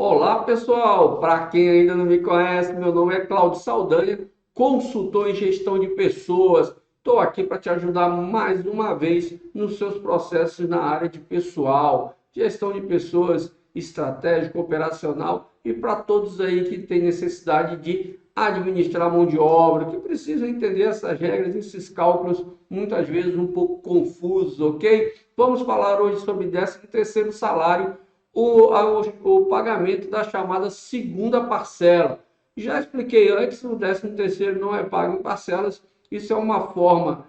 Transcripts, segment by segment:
Olá, pessoal! Para quem ainda não me conhece, meu nome é Cláudio Saldanha, consultor em gestão de pessoas. Estou aqui para te ajudar mais uma vez nos seus processos na área de pessoal, gestão de pessoas, estratégico, operacional e para todos aí que têm necessidade de administrar mão de obra, que precisam entender essas regras, esses cálculos muitas vezes um pouco confusos, ok? Vamos falar hoje sobre 13º salário, o pagamento da chamada segunda parcela. Já expliquei antes, o 13º não é pago em parcelas. Isso é uma forma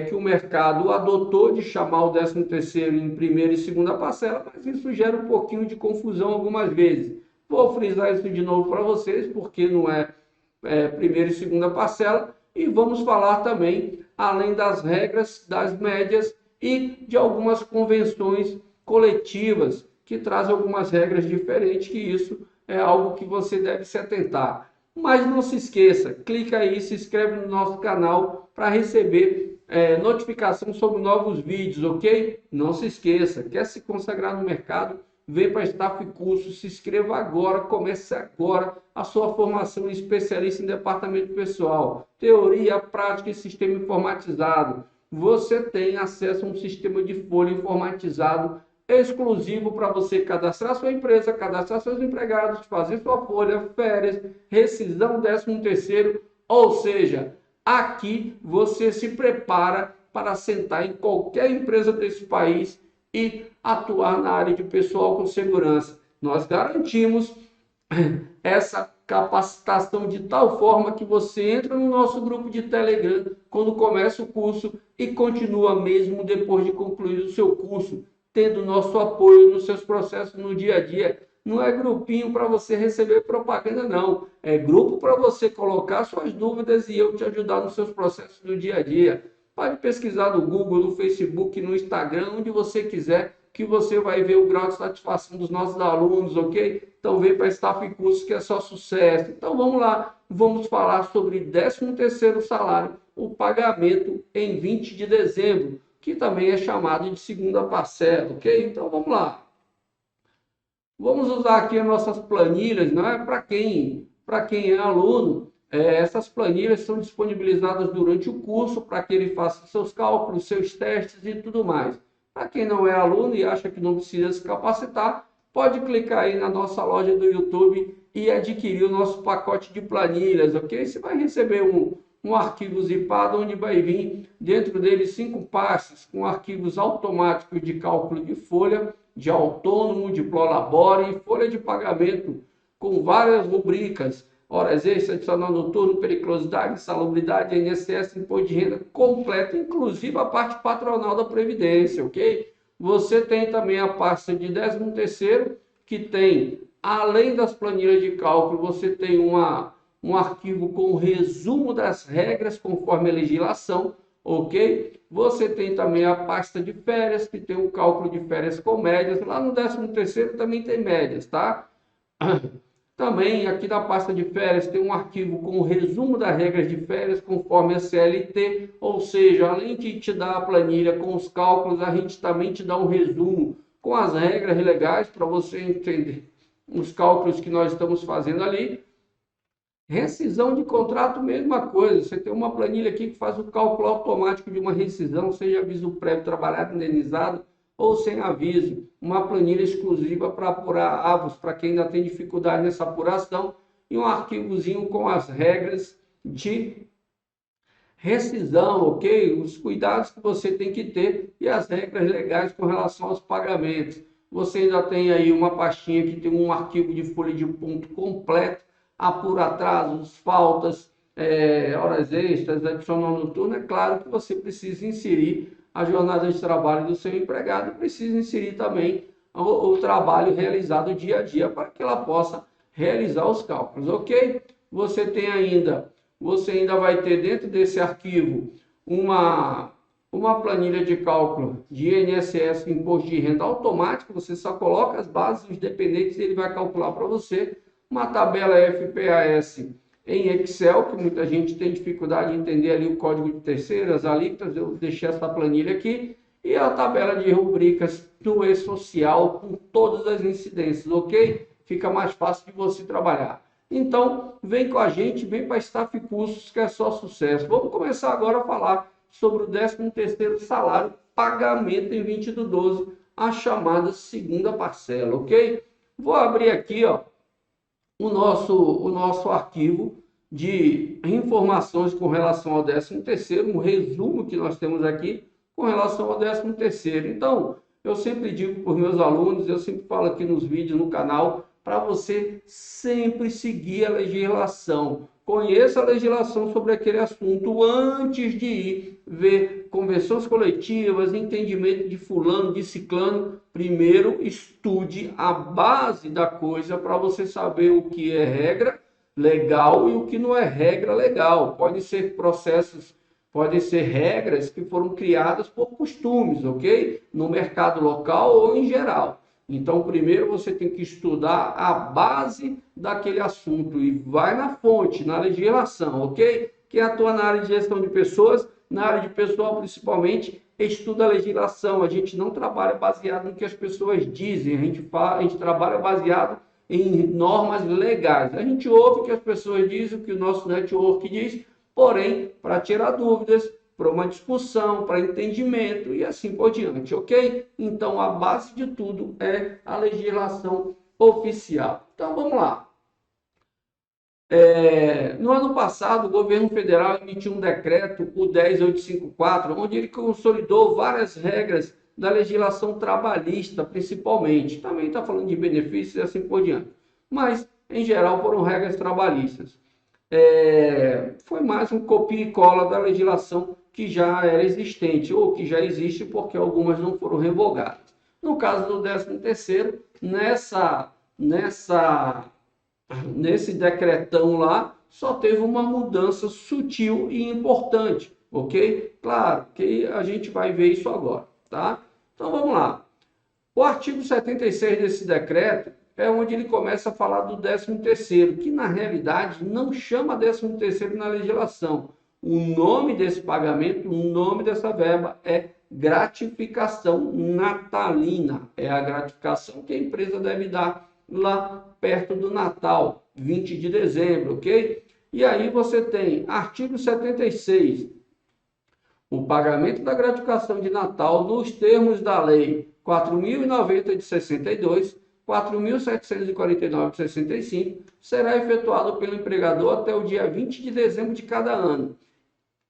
que o mercado adotou de chamar o 13º em primeira e segunda parcela, mas isso gera um pouquinho de confusão algumas vezes. Vou frisar isso de novo para vocês, porque não é primeira e segunda parcela, e vamos falar também, além das regras, das médias e de algumas convenções coletivas que trazem algumas regras diferentes, que isso é algo que você deve se atentar. Mas não se esqueça, clica aí, se inscreve no nosso canal para receber notificação sobre novos vídeos, ok? Não se esqueça, quer se consagrar no mercado? Vem para a Staff Curso, se inscreva agora, comece agora a sua formação em especialista em departamento pessoal, teoria, prática e sistema informatizado. Você tem acesso a um sistema de folha informatizado exclusivo para você cadastrar sua empresa, cadastrar seus empregados, fazer sua folha, férias, rescisão, 13º, ou seja, aqui você se prepara para sentar em qualquer empresa desse país e atuar na área de pessoal com segurança. Nós garantimos essa capacitação de tal forma que você entra no nosso grupo de Telegram quando começa o curso e continua mesmo depois de concluir o seu curso, tendo nosso apoio nos seus processos no dia a dia. Não é grupinho para você receber propaganda, não. É grupo para você colocar suas dúvidas e eu te ajudar nos seus processos do dia a dia. Pode pesquisar no Google, no Facebook, no Instagram, onde você quiser, que você vai ver o grau de satisfação dos nossos alunos, ok? Então vem para a Staff Curso que é só sucesso. Então vamos lá, vamos falar sobre 13º salário, o pagamento em 20 de dezembro, que também é chamado de segunda parcela, ok? Então vamos lá. Vamos usar aqui as nossas planilhas, não é? Para quem é aluno, essas planilhas são disponibilizadas durante o curso para que ele faça seus cálculos, seus testes e tudo mais. Para quem não é aluno e acha que não precisa se capacitar, pode clicar aí na nossa loja do YouTube e adquirir o nosso pacote de planilhas, ok? Você vai receber um arquivo zipado onde vai vir dentro dele 5 pastas com arquivos automáticos de cálculo de folha, de autônomo, de prolabore e folha de pagamento com várias rubricas, horas extras, adicional noturno, periculosidade, insalubridade, INSS, imposto de renda completo, inclusive a parte patronal da Previdência, ok? Você tem também a pasta de 13º, que tem, além das planilhas de cálculo, você tem um arquivo com resumo das regras conforme a legislação, ok? Você tem também a pasta de férias, que tem um cálculo de férias com médias. Lá no 13º também tem médias, tá? Também aqui na pasta de férias tem um arquivo com o resumo das regras de férias conforme a CLT, ou seja, além de te dar a planilha com os cálculos, a gente também te dá um resumo com as regras legais para você entender os cálculos que nós estamos fazendo ali. Rescisão de contrato, mesma coisa. Você tem uma planilha aqui que faz o cálculo automático de uma rescisão, seja aviso prévio, trabalhado, indenizado ou sem aviso. Uma planilha exclusiva para apurar avos, para quem ainda tem dificuldade nessa apuração, e um arquivozinho com as regras de rescisão, ok? Os cuidados que você tem que ter e as regras legais com relação aos pagamentos. Você ainda tem aí uma pastinha que tem um arquivo de folha de ponto completo, apura atrasos, faltas, horas extras, adicional noturno. É claro que você precisa inserir a jornada de trabalho do seu empregado e precisa inserir também o trabalho realizado dia a dia para que ela possa realizar os cálculos, ok? Você ainda vai ter dentro desse arquivo uma planilha de cálculo de INSS, imposto de renda automático. Você só coloca as bases, os dependentes, e ele vai calcular para você. Uma tabela FPAS em Excel, que muita gente tem dificuldade de entender ali o código de terceiras, alíquotas. Eu deixei essa planilha aqui. E a tabela de rubricas do E-Social com todas as incidências, ok? fica mais fácil de você trabalhar. Então, vem com a gente, vem para Staff Cursos, que é só sucesso. Vamos começar agora a falar sobre o 13º salário, pagamento em 20/12, a chamada segunda parcela, ok? Vou abrir aqui, ó, o nosso arquivo de informações com relação ao 13º, um resumo que nós temos aqui com relação ao 13º. Então, eu sempre digo para os meus alunos, eu sempre falo aqui nos vídeos, no canal, para você sempre seguir a legislação. Conheça a legislação sobre aquele assunto antes de ir ver convenções coletivas, entendimento de fulano, de ciclano. Primeiro, estude a base da coisa para você saber o que é regra legal e o que não é regra legal. Pode ser processos, podem ser regras que foram criadas por costumes, ok? No mercado local ou em geral. Então, primeiro você tem que estudar a base daquele assunto e vai na fonte, na legislação, ok? Quem atua na área de gestão de pessoas, na área de pessoal principalmente, estuda a legislação. A gente não trabalha baseado no que as pessoas dizem, a gente trabalha baseado em normas legais. A gente ouve o que as pessoas dizem, o que o nosso network diz, porém, para tirar dúvidas, para uma discussão, para entendimento e assim por diante, ok? Então, a base de tudo é a legislação oficial. Então, vamos lá. No ano passado, o governo federal emitiu um decreto, o 10854, onde ele consolidou várias regras da legislação trabalhista, principalmente. Também está falando de benefícios e assim por diante. Mas, em geral, foram regras trabalhistas. Foi mais um copia e cola da legislação que já era existente, ou que já existe, porque algumas não foram revogadas. No caso do 13º, nesse decretão lá, só teve uma mudança sutil e importante, ok? Claro que a gente vai ver isso agora, tá? Então vamos lá. O artigo 76 desse decreto é onde ele começa a falar do 13º, que na realidade não chama 13º na legislação. O nome desse pagamento, o nome dessa verba é gratificação natalina. É a gratificação que a empresa deve dar lá perto do Natal, 20 de dezembro, ok? E aí você tem artigo 76, o pagamento da gratificação de Natal nos termos da lei 4.090 de 62, 4.749 de 65, será efetuado pelo empregador até o dia 20 de dezembro de cada ano.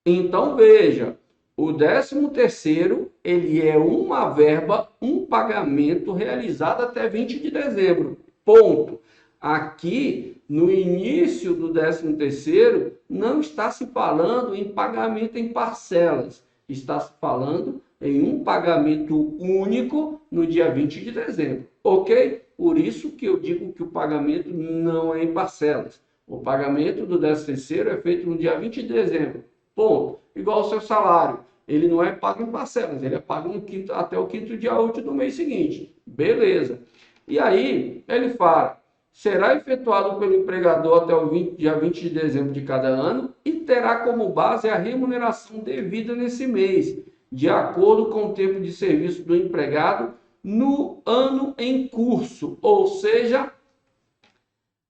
Então, veja, o 13º, ele é uma verba, um pagamento realizado até 20 de dezembro, ponto. Aqui, no início do 13º, não está se falando em pagamento em parcelas, está se falando em um pagamento único no dia 20 de dezembro, ok? Por isso que eu digo que o pagamento não é em parcelas. O pagamento do 13º é feito no dia 20 de dezembro, ponto. Igual ao seu salário, ele não é pago em parcelas, ele é pago até o quinto dia útil do mês seguinte, beleza. E aí, ele fala, será efetuado pelo empregador até o dia 20 de dezembro de cada ano e terá como base a remuneração devida nesse mês, de acordo com o tempo de serviço do empregado no ano em curso. Ou seja,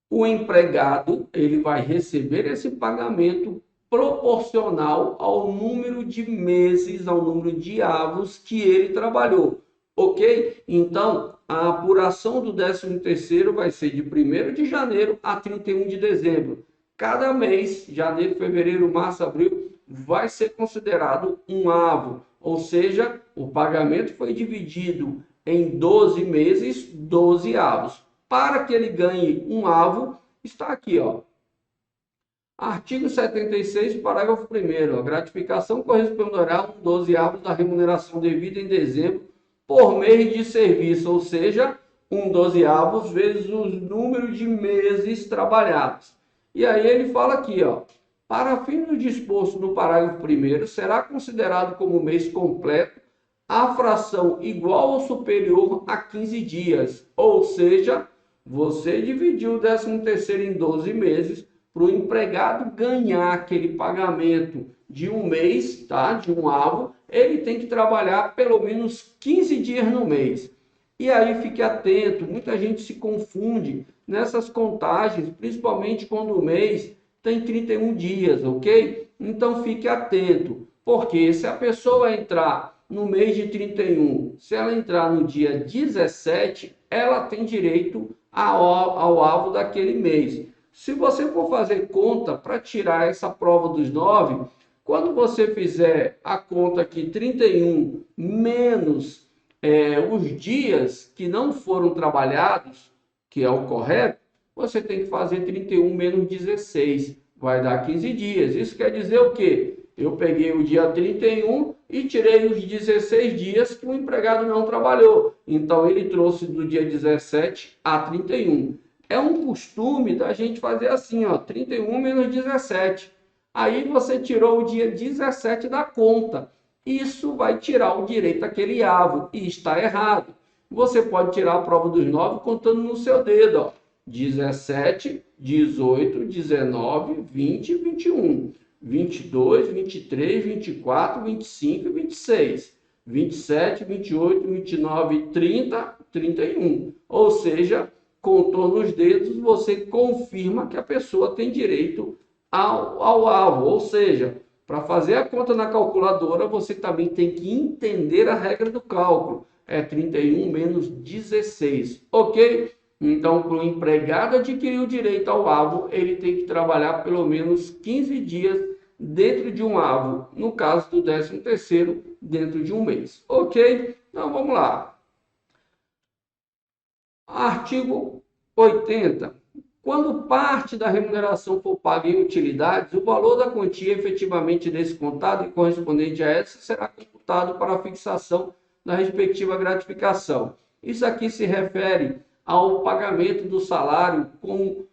o empregado ele vai receber esse pagamento proporcional ao número de meses, ao número de avos que ele trabalhou. Ok? Então, a apuração do 13º vai ser de 1º de janeiro a 31 de dezembro. Cada mês, janeiro, fevereiro, março, abril, vai ser considerado um avo. Ou seja, o pagamento foi dividido em 12 meses, 12 avos. Para que ele ganhe um avo, está aqui, ó. Artigo 76, parágrafo 1º. A gratificação corresponderá a 12 avos da remuneração devida em dezembro por mês de serviço, ou seja, 12avos vezes o número de meses trabalhados. E aí ele fala aqui, ó, para fim do disposto no parágrafo 1º, será considerado como mês completo a fração igual ou superior a 15 dias, ou seja, você dividiu o 13º em 12 meses para o empregado ganhar aquele pagamento de um mês, tá? De um avo, ele tem que trabalhar pelo menos 15 dias no mês. E aí fique atento, muita gente se confunde nessas contagens, principalmente quando o mês tem 31 dias, ok? Então fique atento, porque se a pessoa entrar no mês de 31, se ela entrar no dia 17, ela tem direito ao alvo daquele mês. Se você for fazer conta para tirar essa prova dos 9, quando você fizer a conta aqui 31 menos os dias que não foram trabalhados, que é o correto, você tem que fazer 31 menos 16, vai dar 15 dias. Isso quer dizer o quê? Eu peguei o dia 31 e tirei os 16 dias que o empregado não trabalhou. Então, ele trouxe do dia 17 a 31. É um costume da gente fazer assim, ó, 31 menos 17. Aí você tirou o dia 17 da conta. Isso vai tirar o direito àquele avo e está errado. Você pode tirar a prova dos 9 contando no seu dedo, ó. 17, 18, 19, 20, 21, 22, 23, 24, 25 e 26, 27, 28, 29, 30, 31. Ou seja, contou nos dedos, você confirma que a pessoa tem direito ao alvo. Ou seja, para fazer a conta na calculadora, você também tem que entender a regra do cálculo. É 31 menos 16, ok? Então, para o empregado adquirir o direito ao alvo, ele tem que trabalhar pelo menos 15 dias dentro de um alvo. No caso do 13º, dentro de um mês. Ok? Então, vamos lá. Artigo 80. Quando parte da remuneração for paga em utilidades, o valor da quantia efetivamente descontado e correspondente a essa será computado para a fixação da respectiva gratificação. Isso aqui se refere ao pagamento do salário com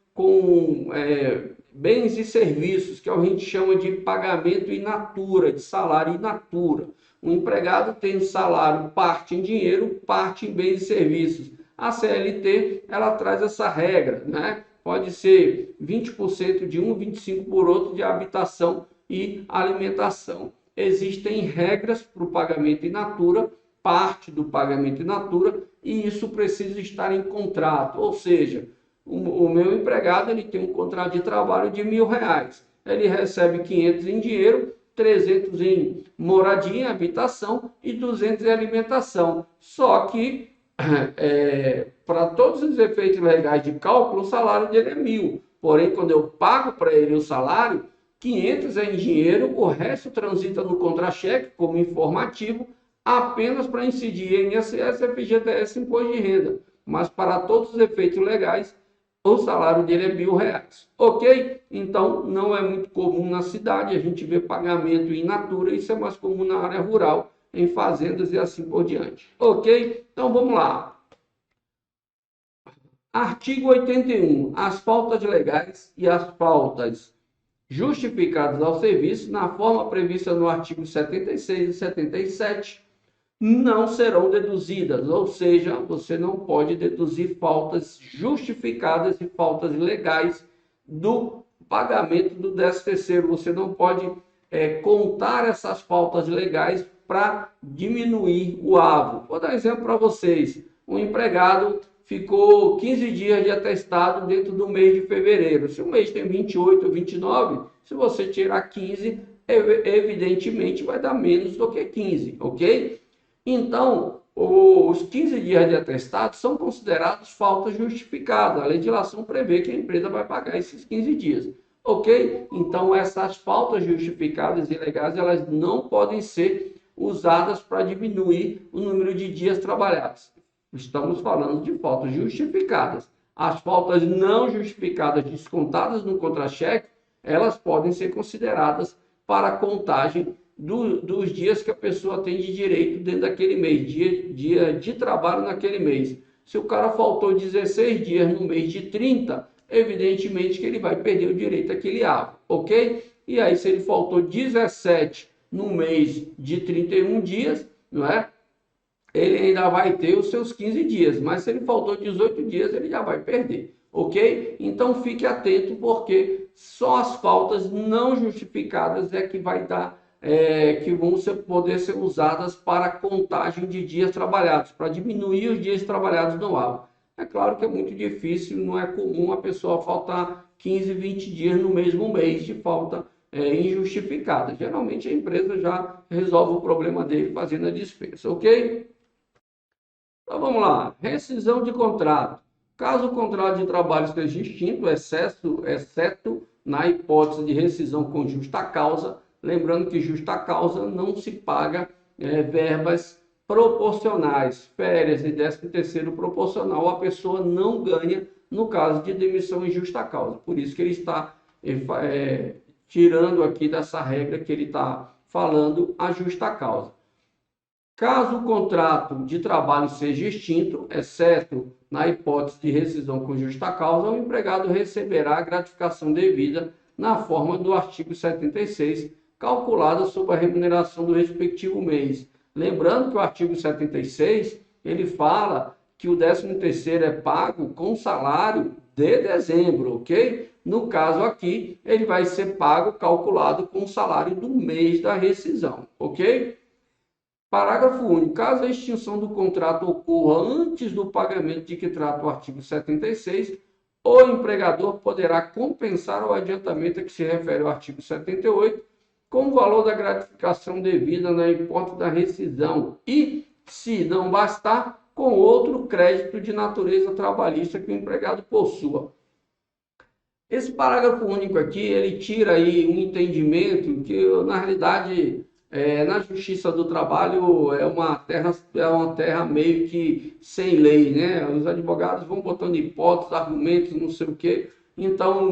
bens e serviços, que a gente chama de pagamento in natura, de salário in natura. O empregado tem o salário parte em dinheiro, parte em bens e serviços. A CLT, ela traz essa regra, né? Pode ser 20% de um, 25% por outro de habitação e alimentação. Existem regras para o pagamento in natura, parte do pagamento in natura, e isso precisa estar em contrato. Ou seja, o meu empregado ele tem um contrato de trabalho de R$1.000. Ele recebe 500 em dinheiro, 300 em moradia, habitação e 200 em alimentação. Só que para todos os efeitos legais de cálculo, o salário dele é 1.000. Porém, quando eu pago para ele o salário, 500 é em dinheiro, o resto transita no contra-cheque como informativo, apenas para incidir em INSS, FGTS e Imposto de Renda. Mas para todos os efeitos legais, o salário dele é R$1.000. Ok? Então, não é muito comum na cidade, a gente vê pagamento in natura, isso é mais comum na área rural, em fazendas e assim por diante. Ok? Então, vamos lá. Artigo 81. As faltas legais e as faltas justificadas ao serviço, na forma prevista no artigo 76 e 77, não serão deduzidas, ou seja, você não pode deduzir faltas justificadas e faltas legais do pagamento do 13º. Você não pode contar essas faltas legais para diminuir o avo. Vou dar um exemplo para vocês. Um empregado ficou 15 dias de atestado dentro do mês de fevereiro. Se o mês tem 28 ou 29, se você tirar 15, evidentemente vai dar menos do que 15, ok? Então, os 15 dias de atestado são considerados faltas justificadas. A legislação prevê que a empresa vai pagar esses 15 dias. Ok? Então, essas faltas justificadas e legais, elas não podem ser usadas para diminuir o número de dias trabalhados. Estamos falando de faltas justificadas. As faltas não justificadas descontadas no contra-cheque, elas podem ser consideradas para a contagem dos dias que a pessoa tem de direito dentro daquele mês, dia de trabalho naquele mês. Se o cara faltou 16 dias no mês de 30, evidentemente que ele vai perder o direito àquele avo, ok? E aí, se ele faltou 17 no mês de 31 dias, não é? Ele ainda vai ter os seus 15 dias, mas se ele faltou 18 dias, ele já vai perder, ok? Então fique atento, porque só as faltas não justificadas é que vai dar que vão poder ser usadas para contagem de dias trabalhados, para diminuir os dias trabalhados no ano. É claro que é muito difícil, não é comum a pessoa faltar 15, 20 dias no mesmo mês de falta injustificada. Geralmente a empresa já resolve o problema dele fazendo a dispensa, ok? Então vamos lá, rescisão de contrato. Caso o contrato de trabalho esteja extinto, exceto na hipótese de rescisão com justa causa, lembrando que justa causa não se paga verbas proporcionais, férias e 13º proporcional, a pessoa não ganha no caso de demissão em justa causa. Por isso que ele está tirando aqui dessa regra que ele está falando a justa causa. Caso o contrato de trabalho seja extinto, exceto na hipótese de rescisão com justa causa, o empregado receberá a gratificação devida na forma do artigo 76, calculada sobre a remuneração do respectivo mês. Lembrando que o artigo 76, ele fala que o 13º é pago com salário de dezembro, ok? No caso aqui, ele vai ser pago, calculado com o salário do mês da rescisão, ok? Parágrafo único. Caso a extinção do contrato ocorra antes do pagamento de que trata o artigo 76, o empregador poderá compensar o adiantamento a que se refere o artigo 78 com o valor da gratificação devida na hipótese da rescisão e, se não bastar, com outro crédito de natureza trabalhista que o empregado possua. Esse parágrafo único aqui, ele tira aí um entendimento que, na realidade, na Justiça do Trabalho é uma terra meio que sem lei, né? Os advogados vão botando hipóteses, argumentos, não sei o quê. Então,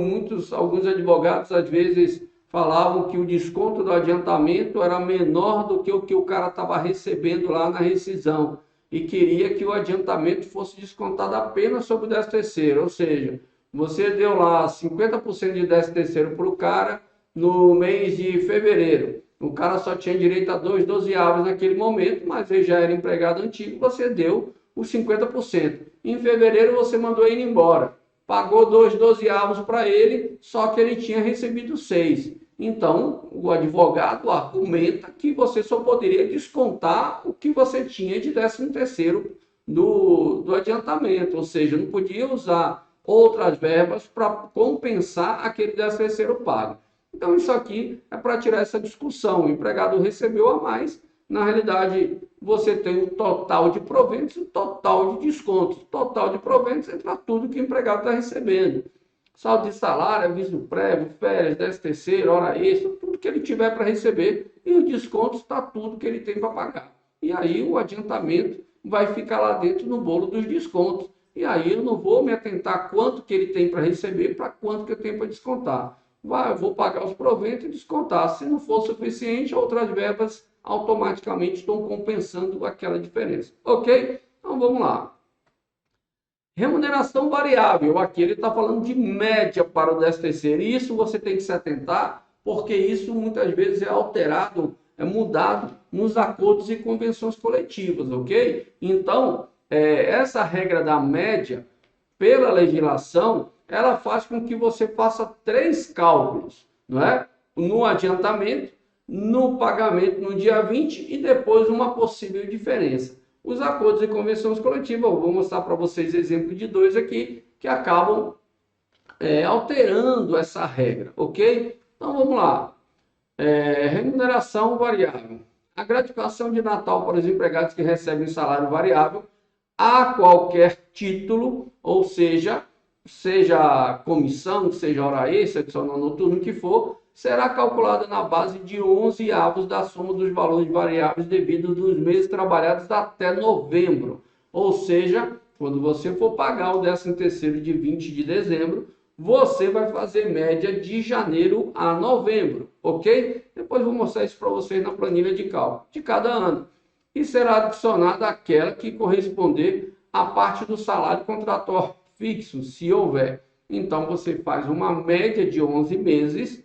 alguns advogados, às vezes, falavam que o desconto do adiantamento era menor do que o cara estava recebendo lá na rescisão e queria que o adiantamento fosse descontado apenas sobre o 13º, ou seja, você deu lá 50% de 13º para o cara no mês de fevereiro. O cara só tinha direito a 2/12 naquele momento, mas ele já era empregado antigo, você deu os 50%. Em fevereiro você mandou ele embora. Pagou 2/12 para ele, só que ele tinha recebido 6. Então, o advogado argumenta que você só poderia descontar o que você tinha de 13º do adiantamento, ou seja, não podia usar outras verbas para compensar aquele 13º pago. Então, isso aqui é para tirar essa discussão. O empregado recebeu a mais. Na realidade, você tem o total de proventos e o total de descontos. Total de proventos entra tudo que o empregado está recebendo. Saldo de salário, aviso prévio, férias, 13º, hora extra, tudo que ele tiver para receber. E os descontos está tudo que ele tem para pagar. E aí o adiantamento vai ficar lá dentro no bolo dos descontos. E aí eu não vou me atentar quanto que ele tem para receber, para quanto que eu tenho para descontar. Eu vou pagar os proventos e descontar. Se não for suficiente, outras verbas automaticamente estão compensando aquela diferença. Ok? Então vamos lá. Remuneração variável. Aqui ele está falando de média para o 13º. E isso você tem que se atentar, porque isso muitas vezes é alterado, é mudado nos acordos e convenções coletivas, ok? Então, essa regra da média, pela legislação, ela faz com que você faça 3 cálculos, não é? No adiantamento, no pagamento no dia 20 e depois uma possível diferença. Os acordos e convenções coletivas, eu vou mostrar para vocês exemplo de 2 aqui, que acabam alterando essa regra, ok? Então vamos lá. Remuneração variável. A gratificação de Natal para os empregados que recebem salário variável a qualquer título, ou seja comissão, seja hora extra, adicional noturno, que for, será calculada na base de 11/avos da soma dos valores variáveis devidos dos meses trabalhados até novembro. Ou seja, quando você for pagar o 13º de 20 de dezembro, você vai fazer média de janeiro a novembro, ok? Depois vou mostrar isso para vocês na planilha de cálculo de cada ano. E será adicionada aquela que corresponder à parte do salário contratual fixo, se houver. Então, você faz uma média de 11 meses,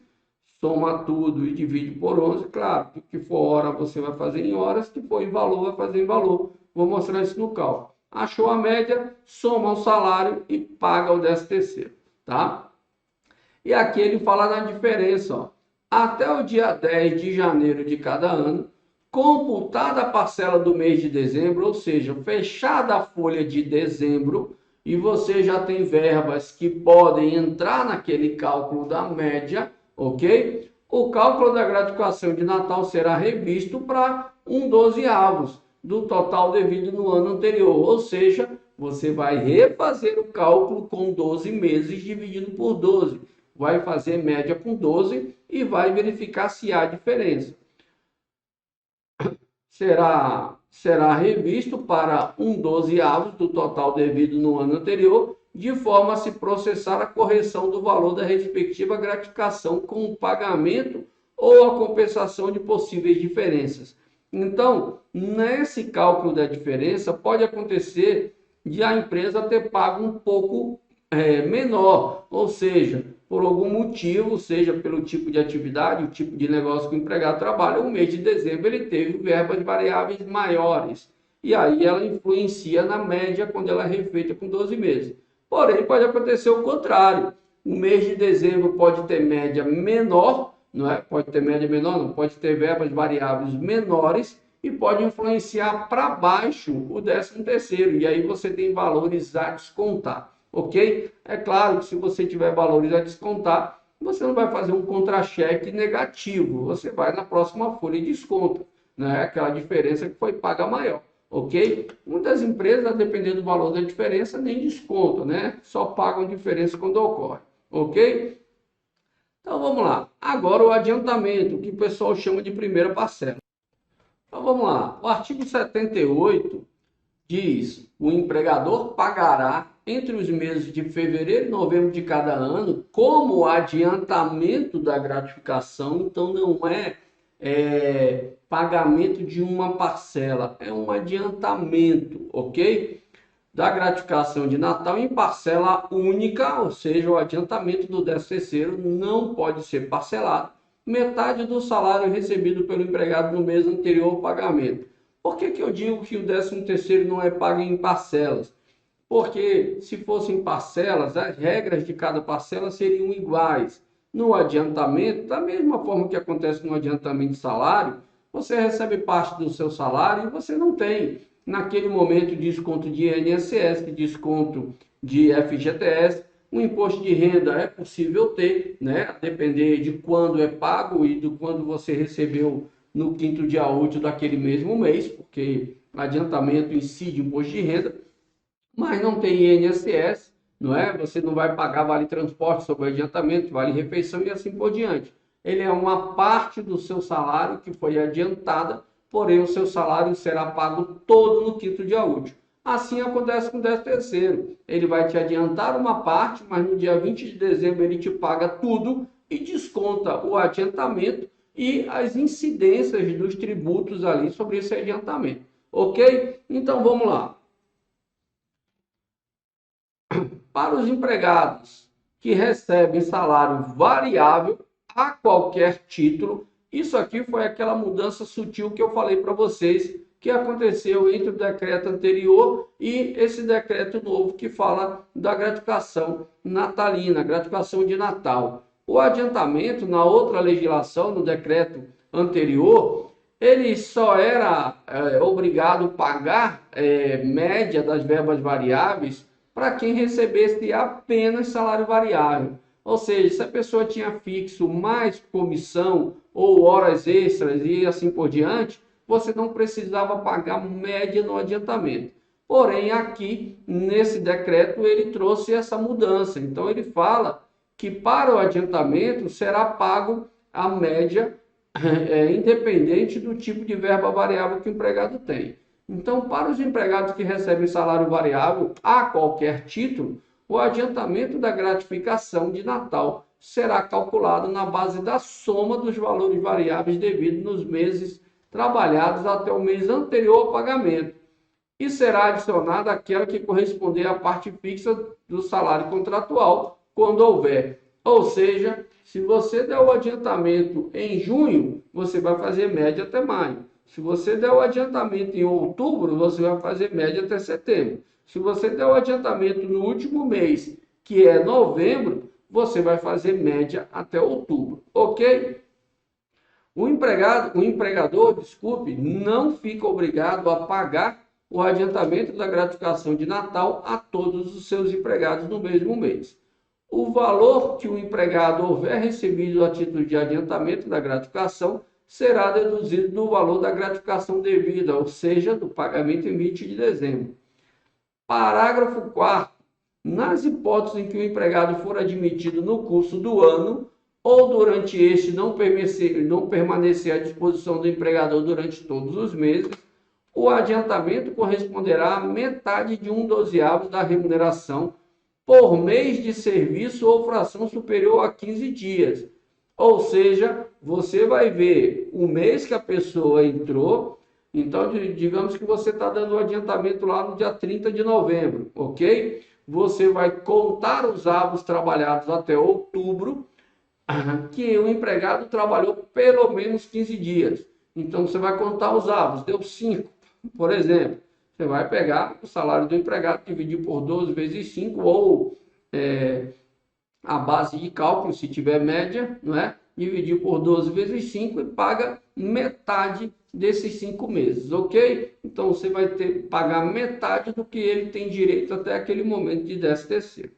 soma tudo e divide por 11. Claro, o que for hora você vai fazer em horas, o que for em valor vai fazer em valor. Vou mostrar isso no cálculo. Achou a média, soma o salário e paga o 13º, tá? E aqui ele fala da diferença, ó. até o dia 10 de janeiro de cada ano, computada a parcela do mês de dezembro, ou seja, fechada a folha de dezembro, e você já tem verbas que podem entrar naquele cálculo da média, ok? O cálculo da gratificação de Natal será revisto para um dozeavos do total devido no ano anterior, ou seja, você vai refazer o cálculo com 12 meses dividido por 12, vai fazer média com 12 e vai verificar se há diferença. Será revisto para um dozeavos do total devido no ano anterior, de forma a se processar a correção do valor da respectiva gratificação com o pagamento ou a compensação de possíveis diferenças. Então, nesse cálculo da diferença, pode acontecer de a empresa ter pago um pouco menor, ou seja, por algum motivo, seja pelo tipo de atividade, o tipo de negócio que o empregado trabalha, o mês de dezembro ele teve verbas variáveis maiores. E aí ela influencia na média quando ela é refeita com 12 meses. Porém, pode acontecer o contrário. O mês de dezembro pode ter média menor, não é? Pode ter média menor, não, pode ter verbas variáveis menores e pode influenciar para baixo o 13º. E aí você tem valores a descontar. Ok? É claro que se você tiver valores a descontar, você não vai fazer um contra-cheque negativo, você vai na próxima folha e desconta, né? Aquela diferença que foi paga maior, ok? Muitas empresas, dependendo do valor da diferença, nem descontam, né? Só pagam a diferença quando ocorre, ok? Então vamos lá. Agora o adiantamento, que o pessoal chama de primeira parcela. Então vamos lá. O artigo 78 diz: o empregador pagará entre os meses de fevereiro e novembro de cada ano como adiantamento da gratificação. Então não é pagamento de uma parcela, é um adiantamento, ok? Da gratificação de Natal em parcela única, ou seja, o adiantamento do 13º não pode ser parcelado. Metade do salário recebido pelo empregado no mês anterior ao pagamento. Por que eu digo que o 13º não é pago em parcelas? Porque se fossem parcelas, as regras de cada parcela seriam iguais. No adiantamento, da mesma forma que acontece no adiantamento de salário, você recebe parte do seu salário e você não tem, naquele momento, desconto de INSS, desconto de FGTS. O imposto de renda é possível ter, né? A depender de quando é pago e de quando você recebeu no quinto dia útil daquele mesmo mês, porque adiantamento incide imposto de renda, mas não tem INSS, não é? Você não vai pagar vale transporte sobre adiantamento, vale refeição e assim por diante. Ele é uma parte do seu salário que foi adiantada, porém o seu salário será pago todo no quinto dia útil. Assim acontece com o 13º. Ele vai te adiantar uma parte, mas no dia 20 de dezembro ele te paga tudo e desconta o adiantamento e as incidências dos tributos ali sobre esse adiantamento. Ok? Então vamos lá. Para os empregados que recebem salário variável a qualquer título, isso aqui foi aquela mudança sutil que eu falei para vocês que aconteceu entre o decreto anterior e esse decreto novo que fala da gratificação natalina, gratificação de Natal. O adiantamento na outra legislação, no decreto anterior, ele só era obrigado a pagar média das verbas variáveis para quem recebesse apenas salário variável. Ou seja, se a pessoa tinha fixo mais comissão ou horas extras e assim por diante, você não precisava pagar média no adiantamento. Porém, aqui, nesse decreto, ele trouxe essa mudança. Então, ele fala que para o adiantamento será pago a média independente do tipo de verba variável que o empregado tem. Então, para os empregados que recebem salário variável a qualquer título, o adiantamento da gratificação de Natal será calculado na base da soma dos valores variáveis devidos nos meses trabalhados até o mês anterior ao pagamento e será adicionada aquela que corresponder à parte fixa do salário contratual, quando houver. Ou seja, se você der o adiantamento em junho, você vai fazer média até maio. Se você der o adiantamento em outubro, você vai fazer média até setembro. Se você der o adiantamento no último mês, que é novembro, você vai fazer média até outubro, ok? O empregador, desculpe, não fica obrigado a pagar o adiantamento da gratificação de Natal a todos os seus empregados no mesmo mês. O valor que o empregado houver recebido a título de adiantamento da gratificação será deduzido do valor da gratificação devida, ou seja, do pagamento em 20 de dezembro. Parágrafo 4º. Nas hipóteses em que o empregado for admitido no curso do ano ou durante este não permanecer à disposição do empregador durante todos os meses, o adiantamento corresponderá à metade de 1/12 da remuneração por mês de serviço ou fração superior a 15 dias. Ou seja, você vai ver o mês que a pessoa entrou. Então, digamos que você está dando o adiantamento lá no dia 30 de novembro, ok? Você vai contar os avos trabalhados até outubro, que o empregado trabalhou pelo menos 15 dias. Então, você vai contar os avos, deu 5, por exemplo. Você vai pegar o salário do empregado, dividir por 12 vezes 5, ou a base de cálculo, se tiver média, não é? Dividir por 12 vezes 5 e paga metade desses 5 meses, ok? Então, você vai pagar metade do que ele tem direito até aquele momento de 13º.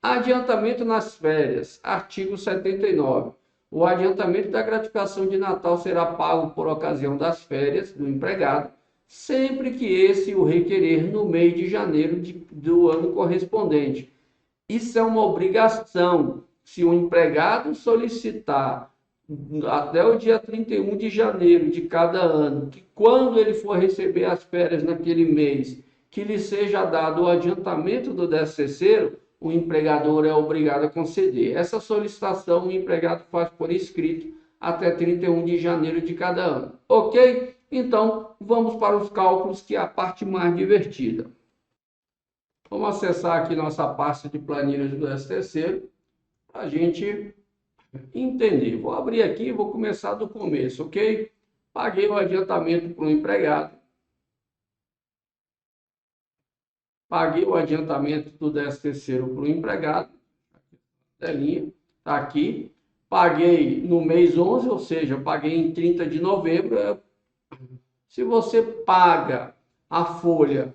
Adiantamento nas férias, artigo 79. O adiantamento da gratificação de Natal será pago por ocasião das férias do empregado, sempre que esse o requerer no mês de janeiro do ano correspondente. Isso é uma obrigação. Se o empregado solicitar até o dia 31 de janeiro de cada ano, que quando ele for receber as férias naquele mês, que lhe seja dado o adiantamento do 13º, o empregador é obrigado a conceder. Essa solicitação o empregado faz por escrito até 31 de janeiro de cada ano. Ok? Então, vamos para os cálculos, que é a parte mais divertida. Vamos acessar aqui nossa pasta de planilhas do 13º para a gente entender. Vou abrir aqui e vou começar do começo, ok? Paguei o adiantamento para o empregado. Paguei o adiantamento do 13º para o empregado. Telinha, está aqui. Paguei no mês 11, ou seja, paguei em 30 de novembro. Se você paga a folha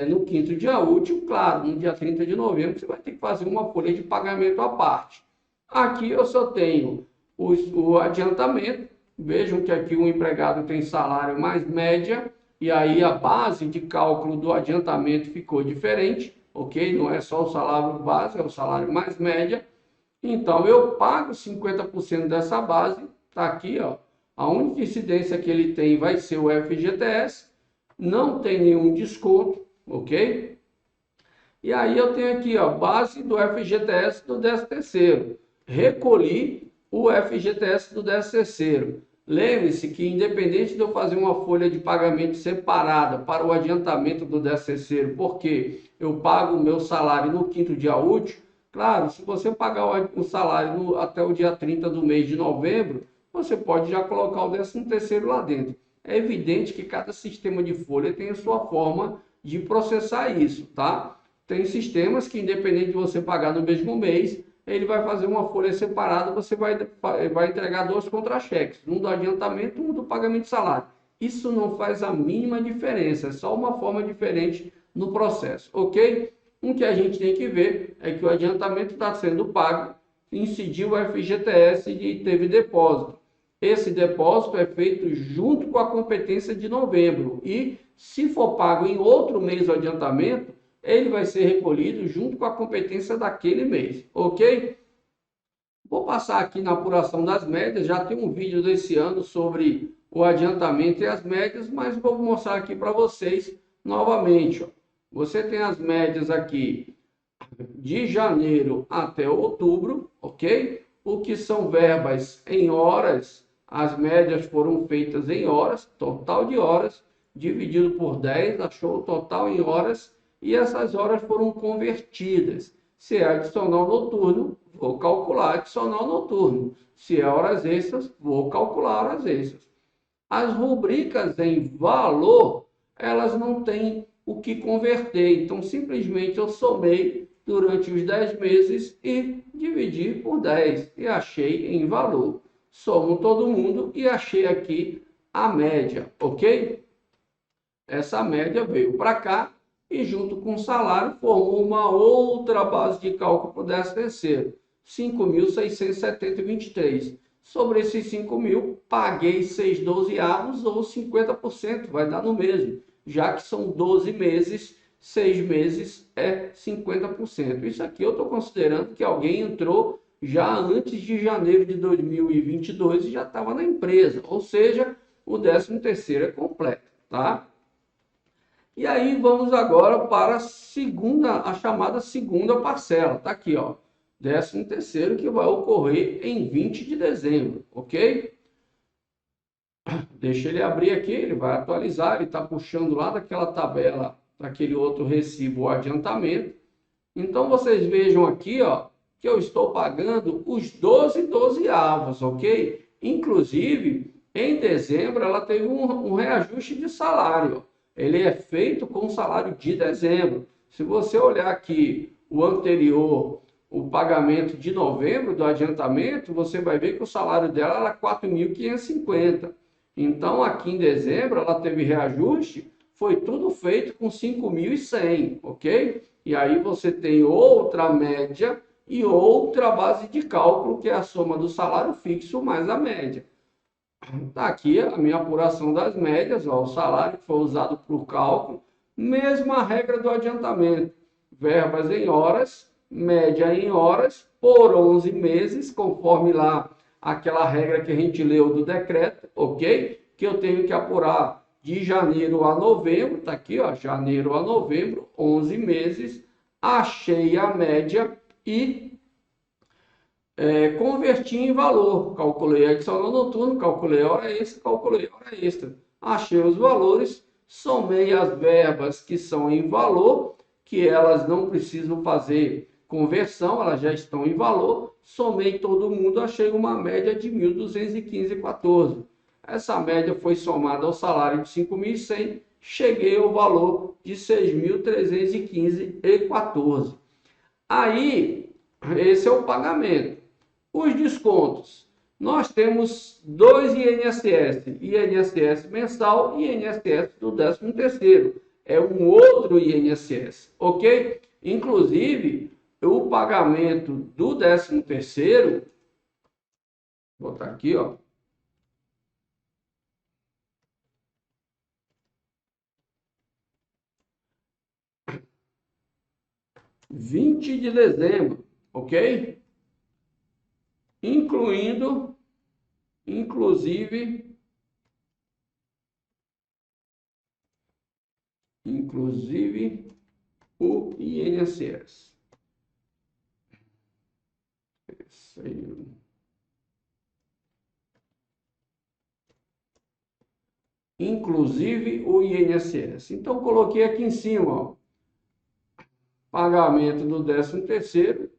no 5º dia útil, claro, no dia 30 de novembro, você vai ter que fazer uma folha de pagamento à parte. Aqui eu só tenho o adiantamento. Vejam que aqui o empregado tem salário mais média, e aí a base de cálculo do adiantamento ficou diferente, ok? Não é só o salário base, é o salário mais média. Então, eu pago 50% dessa base, está aqui, ó. A única incidência que ele tem vai ser o FGTS, não tem nenhum desconto, ok? E aí eu tenho aqui, ó, base do FGTS do 13º. Recolhi o FGTS do 13º. Lembre-se que, independente de eu fazer uma folha de pagamento separada para o adiantamento do 13º, porque eu pago o meu salário no 5º dia útil, claro, se você pagar o salário até o dia 30 do mês de novembro, você pode já colocar o 13º lá dentro. É evidente que cada sistema de folha tem a sua forma de processar isso, tá? Tem sistemas que, independente de você pagar no mesmo mês, ele vai fazer uma folha separada, você vai entregar 2 contra-cheques, um do adiantamento e um do pagamento de salário. Isso não faz a mínima diferença, é só uma forma diferente no processo, ok? O que a gente tem que ver é que o adiantamento está sendo pago, incidiu o FGTS e teve depósito. Esse depósito é feito junto com a competência de novembro, e se for pago em outro mês o adiantamento, ele vai ser recolhido junto com a competência daquele mês, ok? Vou passar aqui na apuração das médias. Já tem um vídeo desse ano sobre o adiantamento e as médias, mas vou mostrar aqui para vocês novamente, ó. Você tem as médias aqui de janeiro até outubro, ok? O que são verbas em horas, as médias foram feitas em horas, total de horas, dividido por 10, achou o total em horas, e essas horas foram convertidas. Se é adicional noturno, vou calcular adicional noturno. Se é horas extras, vou calcular horas extras. As rubricas em valor, elas não têm o que converter. Então, simplesmente eu somei durante os 10 meses e dividi por 10 e achei em valor. somo todo mundo e achei aqui a média, ok? Essa média veio para cá e junto com o salário formou uma outra base de cálculo para o 13º, 5.670,23. Sobre esses 5.000, paguei 6/12 ou 50%, vai dar no mesmo, já que são 12 meses, 6 meses é 50%. Isso aqui eu estou considerando que alguém entrou já antes de janeiro de 2022 e já estava na empresa, ou seja, o 13º é completo, tá? E aí vamos agora para a chamada segunda parcela. Tá aqui, ó, 13º que vai ocorrer em 20 de dezembro, ok? Deixa ele abrir aqui, ele vai atualizar, ele está puxando lá daquela tabela, daquele outro recibo, o adiantamento. Então vocês vejam aqui, ó, que eu estou pagando os 12/12, ok? Inclusive, em dezembro ela teve um reajuste de salário, ó. Ele é feito com o salário de dezembro. Se você olhar aqui o anterior, o pagamento de novembro do adiantamento, você vai ver que o salário dela era 4.550. Então, aqui em dezembro, ela teve reajuste, foi tudo feito com 5.100, ok? E aí você tem outra média e outra base de cálculo, que é a soma do salário fixo mais a média. Está aqui a minha apuração das médias, ó, o salário que foi usado para o cálculo, mesma regra do adiantamento, verbas em horas, média em horas, por 11 meses, conforme lá aquela regra que a gente leu do decreto, ok? Que eu tenho que apurar de janeiro a novembro, tá aqui, ó, janeiro a novembro, 11 meses, achei a média e converti em valor, calculei adicional noturno, calculei hora extra, calculei hora extra. Achei os valores, somei as verbas que são em valor, que elas não precisam fazer conversão, elas já estão em valor, somei todo mundo, achei uma média de 1.215,14. Essa média foi somada ao salário de 5.100, cheguei ao valor de 6.315,14. Aí, esse é o pagamento. Os descontos. Nós temos dois INSS, INSS mensal e INSS do 13º. É um outro INSS, ok? Inclusive, o pagamento do 13º, vou botar aqui, ó. (20 de dezembro), ok? Inclusive o INSS. Inclusive o INSS. Então, coloquei aqui em cima, ó, pagamento do 13º,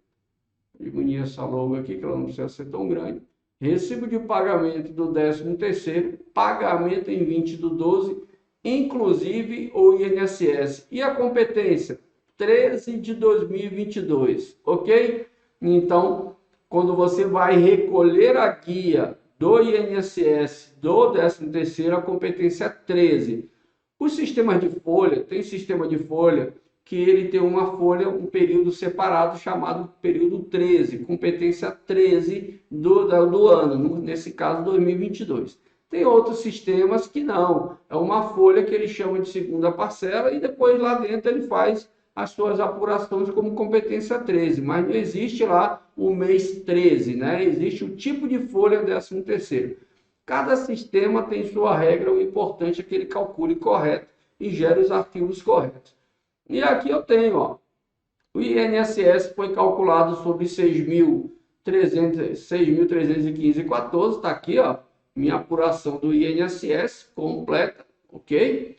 diminuir essa logo aqui, que ela não precisa ser tão grande, recibo de pagamento do 13º, pagamento em 20/12, inclusive o INSS. E a competência? 13 de 2022, ok? Então, quando você vai recolher a guia do INSS do 13º, a competência é 13. Os sistemas de folha, tem sistema de folha que ele tem uma folha, um período separado chamado período 13, competência 13 do ano, nesse caso 2022. Tem outros sistemas que não, é uma folha que ele chama de segunda parcela e depois lá dentro ele faz as suas apurações como competência 13, mas não existe lá o mês 13, né? Existe o tipo de folha 13º. Cada sistema tem sua regra, o importante é que ele calcule correto e gere os arquivos corretos. E aqui eu tenho, ó, o INSS foi calculado sobre 6.315,14, está aqui, ó, minha apuração do INSS completa, ok?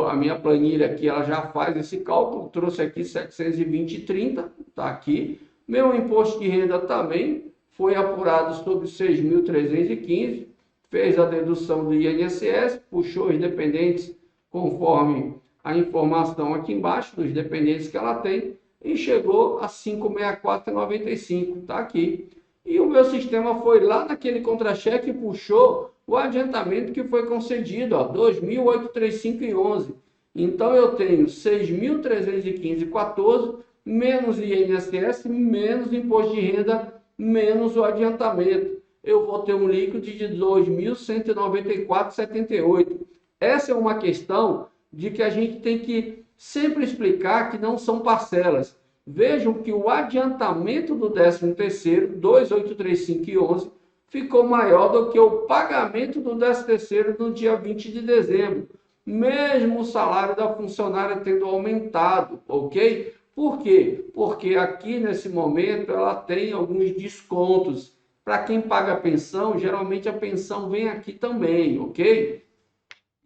A minha planilha aqui, ela já faz esse cálculo, trouxe aqui 720,30, está aqui. Meu imposto de renda também foi apurado sobre 6.315, fez a dedução do INSS, puxou os dependentes conforme a informação aqui embaixo dos dependentes que ela tem e chegou a 564,95, tá aqui. e o meu sistema foi lá naquele contra-cheque e puxou o adiantamento que foi concedido, ó, 2.835,11. Então eu tenho 6.315,14 menos INSS, menos imposto de renda, menos o adiantamento. Eu vou ter um líquido de 2.194,78. Essa é uma questão de que a gente tem que sempre explicar que não são parcelas. Vejam que o adiantamento do 13º, 2.835,11, ficou maior do que o pagamento do 13º no dia 20 de dezembro, mesmo o salário da funcionária tendo aumentado, ok? Por quê? Porque aqui nesse momento ela tem alguns descontos. Para quem paga a pensão, geralmente a pensão vem aqui também, ok?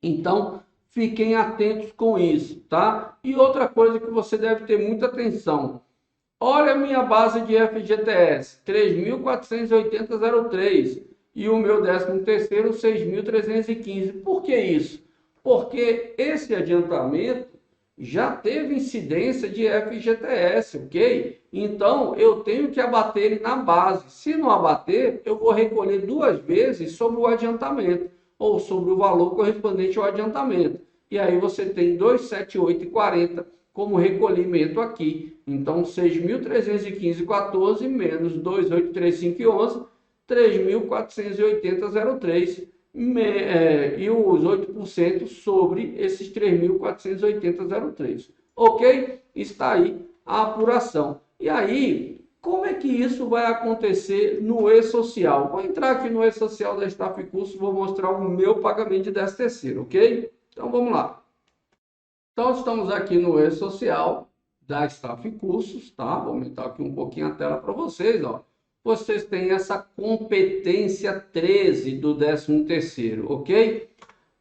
Então, fiquem atentos com isso, tá? E outra coisa que você deve ter muita atenção. Olha a minha base de FGTS, 3.480,03 e o meu 13º, 6.315. Por que isso? Porque esse adiantamento já teve incidência de FGTS, ok? Então, eu tenho que abater ele na base. Se não abater, eu vou recolher duas vezes sobre o adiantamento, ou sobre o valor correspondente ao adiantamento. E aí você tem 278,40 como recolhimento aqui. Então, 6.315,14 menos 2.835,11, 3.480,03 e os 8% sobre esses 3.480,03. Ok? Está aí a apuração. E aí, como é que isso vai acontecer no E-Social? Vou entrar aqui no E-Social da Staff Curso, vou mostrar o meu pagamento de 13º, ok? Então, vamos lá. Então, estamos aqui no E-Social da Staff Cursos, tá? Vou aumentar aqui um pouquinho a tela para vocês, ó. Vocês têm essa competência 13 do 13º, ok?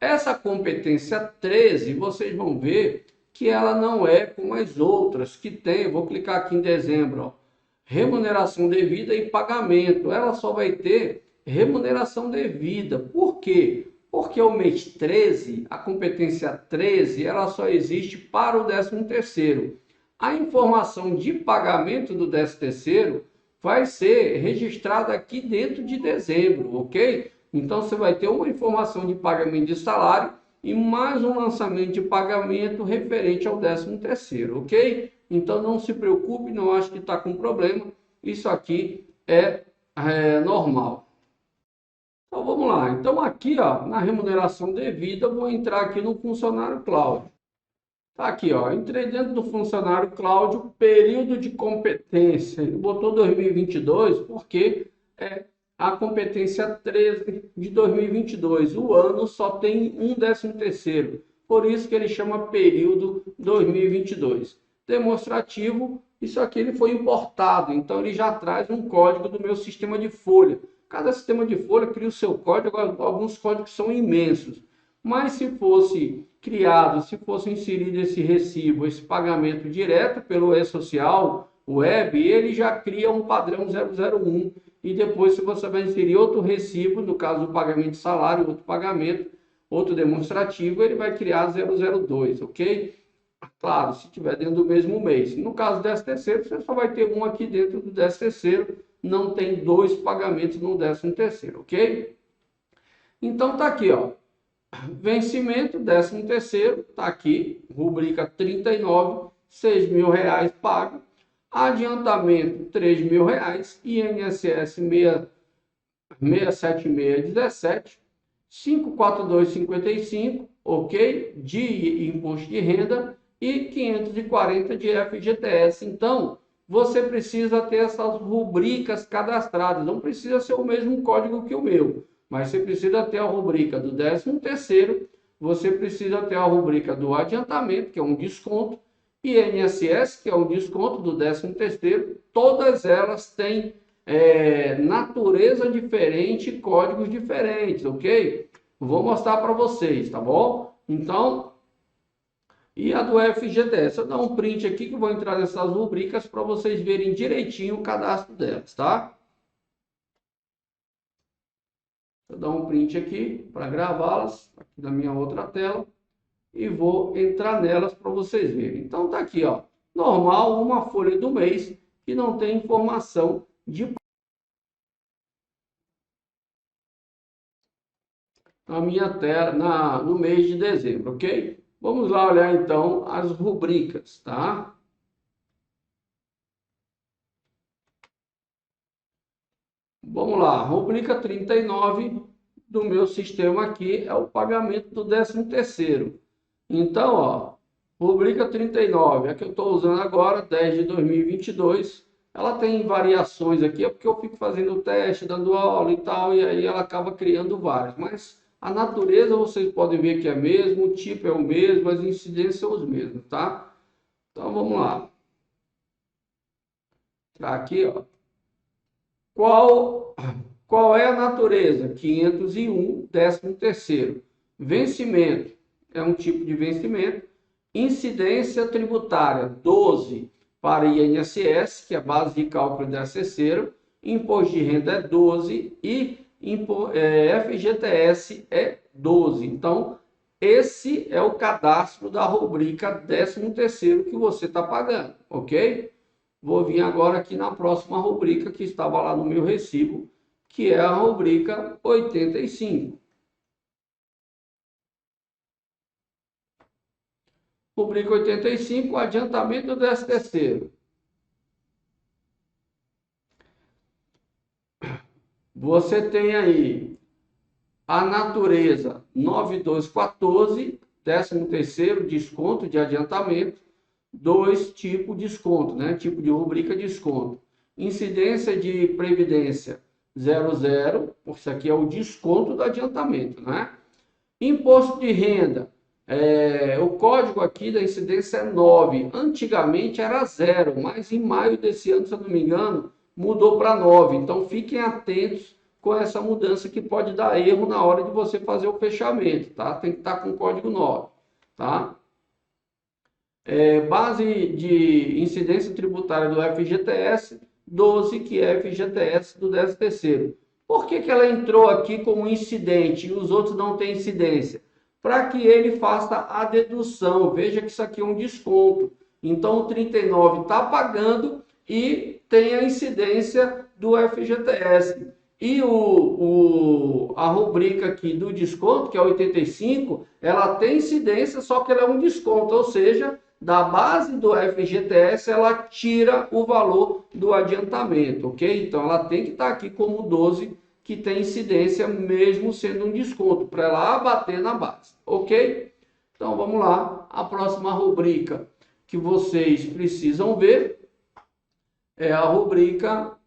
Essa competência 13, vocês vão ver que ela não é como as outras que tem. Vou clicar aqui em dezembro, ó. Remuneração devida e pagamento. Ela só vai ter remuneração devida. Por quê? Porque o mês 13, a competência 13, ela só existe para o 13º. A informação de pagamento do 13º vai ser registrada aqui dentro de dezembro, ok? Então você vai ter uma informação de pagamento de salário e mais um lançamento de pagamento referente ao 13º, ok? Então não se preocupe, não acho que está com problema. Isso aqui é normal. Então vamos lá. Então aqui, ó, na remuneração devida, eu vou entrar aqui no funcionário Cláudio. Tá aqui, ó, entrei dentro do funcionário Cláudio, período de competência. Ele botou 2022 porque é a competência 13 de 2022. O ano só tem um 13º. Por isso que ele chama período 2022. Demonstrativo, isso aqui ele foi importado, então ele já traz um código do meu sistema de folha. Cada sistema de folha cria o seu código, alguns códigos são imensos. Mas se fosse criado, se fosse inserido esse recibo, esse pagamento direto pelo E-Social Web, ele já cria um padrão 001. E depois, se você vai inserir outro recibo, no caso do pagamento de salário, outro pagamento, outro demonstrativo, ele vai criar 002, ok? Claro, se estiver dentro do mesmo mês. No caso do 13º, você só vai ter um aqui dentro do 13º, não tem dois pagamentos no 13º, ok? Então tá aqui, ó. Vencimento, 13º, tá aqui, rubrica 39, R$ 6.000 pago. Adiantamento, R$ 3.000, INSS 67617, 542,55, ok? De imposto de renda e 540 de FGTS. Então, você precisa ter essas rubricas cadastradas. Não precisa ser o mesmo código que o meu, mas você precisa ter a rubrica do 13º, você precisa ter a rubrica do adiantamento, que é um desconto, e INSS, que é um desconto do 13º. Todas elas têm natureza diferente, códigos diferentes, ok? Vou mostrar para vocês, tá bom? Então, e a do FGTS, eu dar um print aqui que eu vou entrar nessas rubricas para vocês verem direitinho o cadastro delas, tá? Vou dar um print aqui para gravá-las aqui na minha outra tela e vou entrar nelas para vocês verem. Então tá aqui, ó, normal, uma folha do mês que não tem informação de na minha tela, no mês de dezembro, ok? Vamos lá olhar então as rubricas, tá? Vamos lá, rubrica 39 do meu sistema aqui é o pagamento do 13º. Então, ó, rubrica 39, a que eu estou usando agora, 10 de 2022, ela tem variações aqui, é porque eu fico fazendo teste, dando aula e tal, e aí ela acaba criando várias. Mas a natureza vocês podem ver que é mesmo, o tipo é o mesmo, as incidências são os mesmos, tá? Então vamos lá. Tá aqui, ó. Qual é a natureza? 501, 13º. Vencimento é um tipo de vencimento. Incidência tributária, 12 para INSS, que é a base de cálculo da terceiro. Imposto de renda é 12 e FGTS é 12. Então, esse é o cadastro da rubrica 13º que você está pagando, ok? Vou vir agora aqui na próxima rubrica que estava lá no meu recibo, que é a rubrica 85. Rubrica 85, adiantamento do 13º. Você tem aí a natureza 9214, 13º, desconto de adiantamento, dois tipos de desconto, né? Tipo de rubrica desconto. Incidência de previdência 00, isso aqui é o desconto do adiantamento, né? Imposto de renda, o código aqui da incidência é 9. Antigamente era 0, mas em maio desse ano, se eu não me engano, mudou para 9. Então fiquem atentos com essa mudança que pode dar erro na hora de você fazer o fechamento, tá? Tem que estar com o código 9, tá? Base de incidência tributária do FGTS, 12, que é FGTS do 13º. Por que ela entrou aqui como incidente e os outros não têm incidência? Para que ele faça a dedução. Veja que isso aqui é um desconto. Então, o 39 está pagando e tem a incidência do FGTS. E a rubrica aqui do desconto, que é 85, ela tem incidência, só que ela é um desconto, ou seja, da base do FGTS, ela tira o valor do adiantamento, ok? Então, ela tem que estar aqui como 12, que tem incidência, mesmo sendo um desconto, para ela abater na base, ok? Então, vamos lá. A próxima rubrica que vocês precisam ver é a rubrica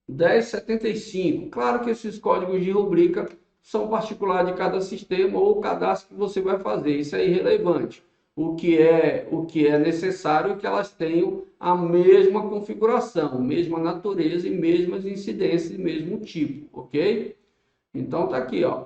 1075. Claro que esses códigos de rubrica são particulares de cada sistema ou o cadastro que você vai fazer. Isso é irrelevante. O que é necessário é que elas tenham a mesma configuração, mesma natureza e mesmas incidências, mesmo tipo, ok? Então tá aqui, ó.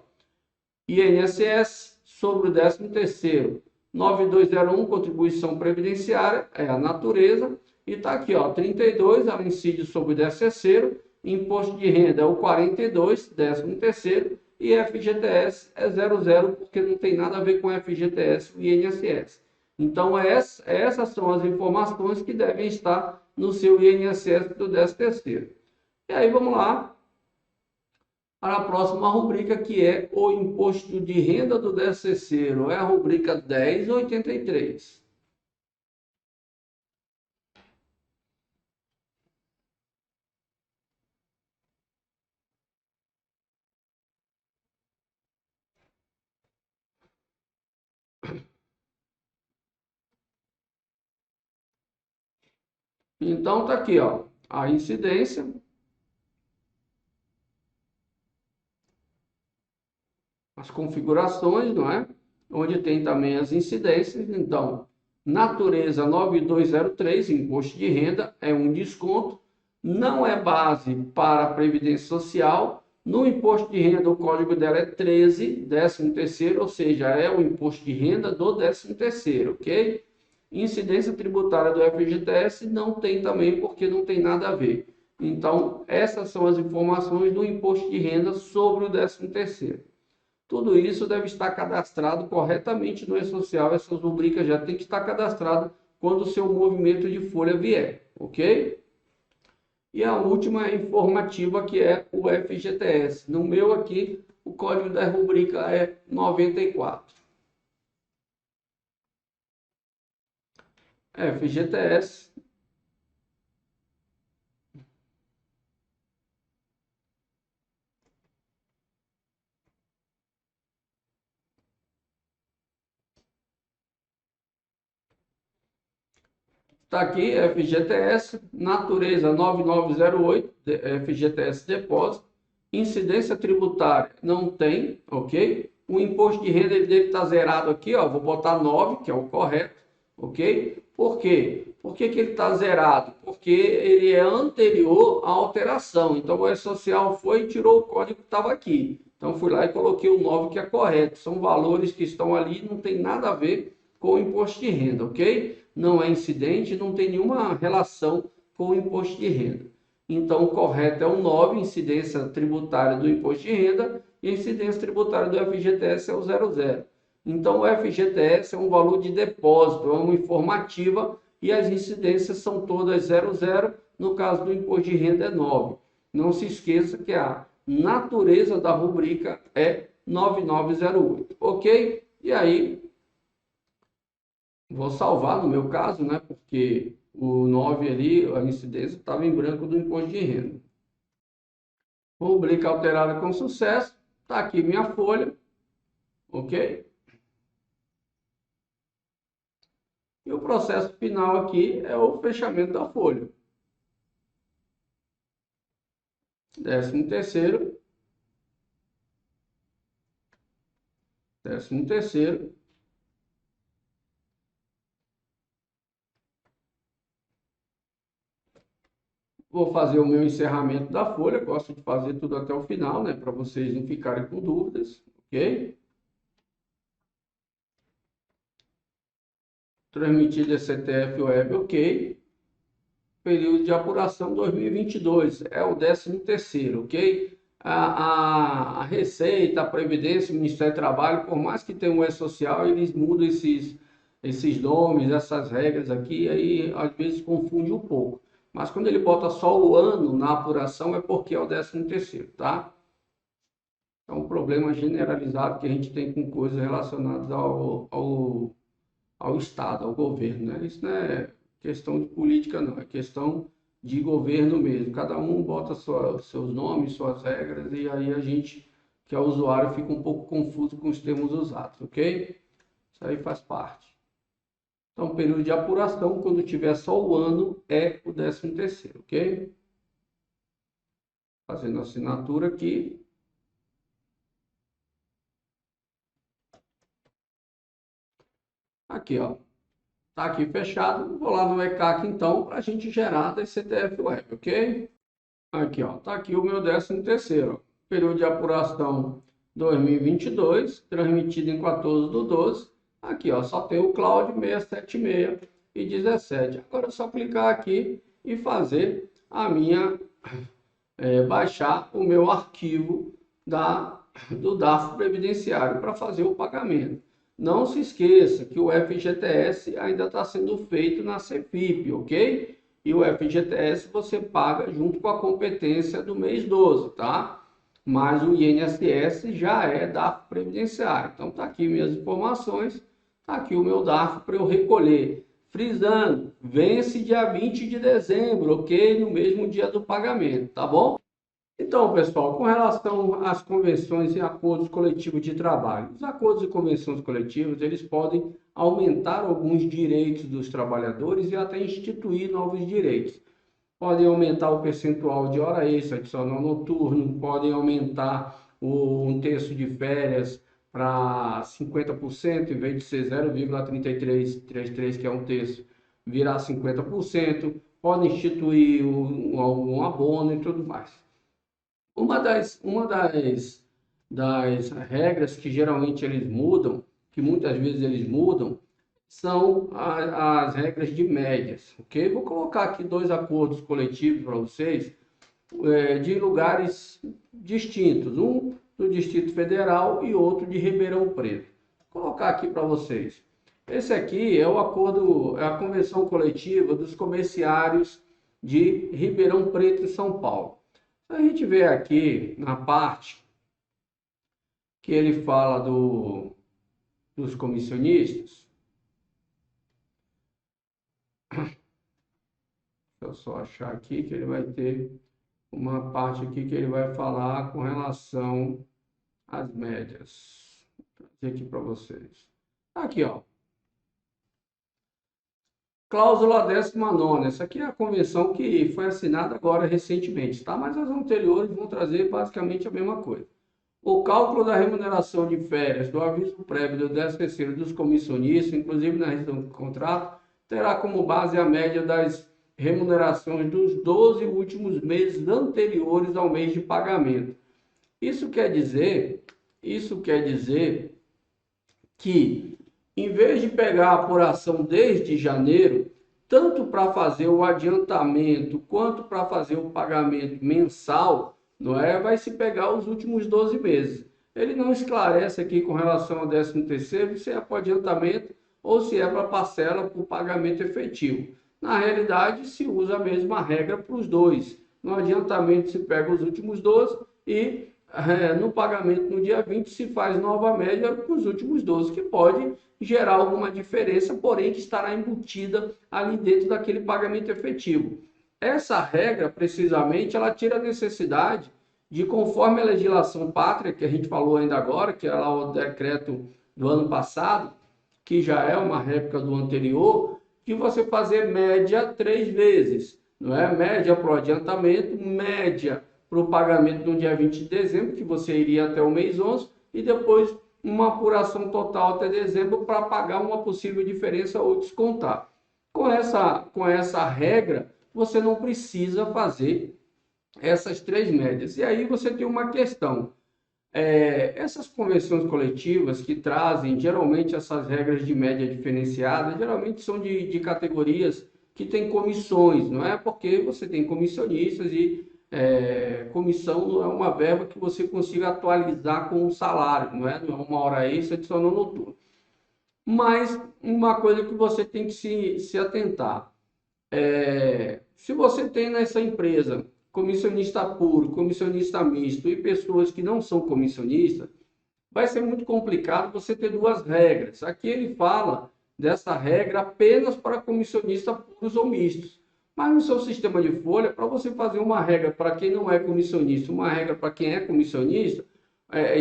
INSS sobre o 13º, 9201, contribuição previdenciária, é a natureza, e tá aqui, ó, 32, ela incide sobre o 13º, imposto de renda é o 42, 13º, e FGTS é 00, porque não tem nada a ver com FGTS e INSS. Então, essas são as informações que devem estar no seu INSS do 13º. E aí, vamos lá para a próxima rubrica, que é o imposto de renda do 13º. É a rubrica 1083. Então, tá aqui, ó, a incidência, as configurações, não é? Onde tem também as incidências. Então, natureza 9203, imposto de renda, é um desconto, não é base para a Previdência Social. No imposto de renda, o código dela é 13, 13º, ou seja, é o imposto de renda do 13º, ok? Incidência tributária do FGTS não tem também, porque não tem nada a ver. Então, essas são as informações do imposto de renda sobre o 13º. Tudo isso deve estar cadastrado corretamente no E-Social. Essas rubricas já tem que estar cadastrado quando o seu movimento de folha vier, ok? E a última é informativa, que é o FGTS. No meu aqui, o código da rubrica é 94. FGTS. Está aqui, FGTS, natureza 9908, FGTS depósito, incidência tributária não tem, ok? O imposto de renda ele deve estar zerado aqui, ó, vou botar 9, que é o correto, ok? Por quê? Por que ele está zerado? Porque ele é anterior à alteração, então o E-Social foi e tirou o código que estava aqui. Então fui lá e coloquei o 9 que é correto, são valores que estão ali, não tem nada a ver com o imposto de renda, ok? Não é incidente, não tem nenhuma relação com o imposto de renda. Então, o correto é o 9, incidência tributária do imposto de renda, e a incidência tributária do FGTS é o 00. Então, o FGTS é um valor de depósito, é uma informativa, e as incidências são todas 00, no caso do imposto de renda é 9. Não se esqueça que a natureza da rubrica é 9908, ok? E aí, vou salvar no meu caso, né? Porque o 9 ali, a incidência estava em branco do imposto de renda. Rubrica alterada com sucesso. Está aqui minha folha, ok? E o processo final aqui é o fechamento da folha. 13º, 13º. Vou fazer o meu encerramento da folha. Gosto de fazer tudo até o final, né? Para vocês não ficarem com dúvidas, ok? Transmitida CTF Web, ok. Período de apuração 2022, é o 13º, ok? A Receita, a Previdência, o Ministério do Trabalho, por mais que tenha um E-Social, eles mudam esses nomes, essas regras aqui, aí às vezes confunde um pouco. Mas quando ele bota só o ano na apuração, é porque é o 13º, tá? É um problema generalizado que a gente tem com coisas relacionadas ao Estado, ao governo, né? Isso não é questão de política, não, é questão de governo mesmo. Cada um bota seus nomes, suas regras, e aí a gente, que é usuário, fica um pouco confuso com os termos usados, ok? Isso aí faz parte. Então, período de apuração, quando tiver só o ano, é o 13º, ok? Fazendo a assinatura aqui. Aqui, ó. Tá aqui fechado. Vou lá no ECAC, então, para a gente gerar da CTF Web, ok? Aqui, ó, tá aqui o meu 13º, período de apuração 2022, transmitido em 14/12. Aqui, ó, só tem o Cloud 676 e 17. Agora é só clicar aqui e fazer a minha, baixar o meu arquivo do DARF previdenciário para fazer o pagamento. Não se esqueça que o FGTS ainda está sendo feito na CEFIP, ok? E o FGTS você paga junto com a competência do mês 12, tá? Mas o INSS já é DARF previdenciário. Então tá aqui minhas informações, tá aqui o meu DARF para eu recolher. Frisando, vence dia 20 de dezembro, ok? No mesmo dia do pagamento, tá bom? Então, pessoal, com relação às convenções e acordos coletivos de trabalho, os acordos e convenções coletivas, eles podem aumentar alguns direitos dos trabalhadores e até instituir novos direitos. Podem aumentar o percentual de hora extra, adicional noturno, podem aumentar um terço de férias para 50%, em vez de ser 0,3333, que é um terço, virar 50%, podem instituir um abono e tudo mais. Uma das regras que geralmente eles mudam, que muitas vezes eles mudam, são as regras de médias, ok? Vou colocar aqui dois acordos coletivos para vocês, de lugares distintos, um do Distrito Federal e outro de Ribeirão Preto. Vou colocar aqui para vocês. Esse aqui é o acordo, é a convenção coletiva dos comerciários de Ribeirão Preto e São Paulo. A gente vê aqui na parte que ele fala dos comissionistas. Deixa eu só achar aqui que ele vai ter uma parte aqui que ele vai falar com relação às médias. Vou trazer aqui para vocês. Aqui, ó. Cláusula 19ª. Essa aqui é a convenção que foi assinada agora recentemente, tá? Mas as anteriores vão trazer basicamente a mesma coisa. O cálculo da remuneração de férias, do aviso prévio do 13º dos comissionistas, inclusive na revisão do contrato, terá como base a média das remunerações dos 12 últimos meses anteriores ao mês de pagamento. Isso quer dizer que, em vez de pegar a apuração desde janeiro, tanto para fazer o adiantamento quanto para fazer o pagamento mensal, não é? Vai se pegar os últimos 12 meses. Ele não esclarece aqui com relação ao 13º se é para adiantamento ou se é para parcela por pagamento efetivo. Na realidade, se usa a mesma regra para os dois. No adiantamento se pega os últimos 12 e no pagamento no dia 20 se faz nova média para os últimos 12, que pode gerar alguma diferença, porém que estará embutida ali dentro daquele pagamento efetivo. Essa regra, precisamente, ela tira a necessidade de, conforme a legislação pátria, que a gente falou ainda agora, que é lá o decreto do ano passado, que já é uma réplica do anterior, que você fazer média 3 vezes, não é? Média para o adiantamento, média para o pagamento no dia 20 de dezembro, que você iria até o mês 11, e depois uma apuração total até dezembro para pagar uma possível diferença ou descontar. Com essa regra, você não precisa fazer essas 3 médias. E aí você tem uma questão. Essas convenções coletivas que trazem geralmente essas regras de média diferenciada, geralmente são de categorias que têm comissões, não é? Porque você tem comissionistas e comissão não é uma verba que você consiga atualizar com o salário, não é? Não é uma hora extra adicional noturno. Mas uma coisa que você tem que se atentar. Se você tem nessa empresa comissionista puro, comissionista misto e pessoas que não são comissionistas, vai ser muito complicado você ter 2 regras. Aqui ele fala dessa regra apenas para comissionistas puros ou mistos. Mas no seu sistema de folha, para você fazer uma regra para quem não é comissionista, uma regra para quem é comissionista,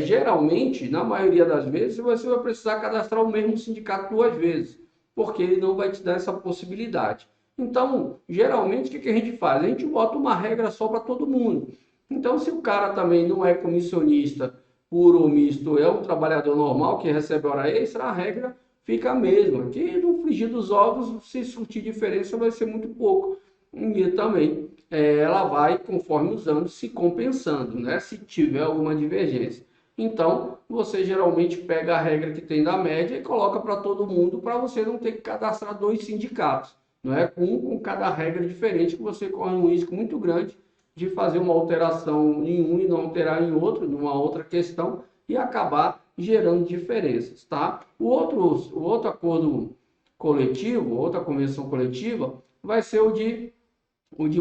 geralmente, na maioria das vezes, você vai precisar cadastrar o mesmo sindicato 2 vezes, porque ele não vai te dar essa possibilidade. Então, geralmente, o que a gente faz? A gente bota uma regra só para todo mundo. Então, se o cara também não é comissionista puro ou misto, é um trabalhador normal que recebe hora extra, a regra fica a mesma. Que no frigir dos ovos, se surtir diferença, vai ser muito pouco. E também ela vai, conforme os anos, se compensando, né? Se tiver alguma divergência. Então, você geralmente pega a regra que tem da média e coloca para todo mundo, para você não ter que cadastrar 2 sindicatos, não é? Com cada regra diferente, que você corre um risco muito grande de fazer uma alteração em um e não alterar em outro, numa outra questão, e acabar gerando diferenças, tá? O outro acordo coletivo, outra convenção coletiva, vai ser o de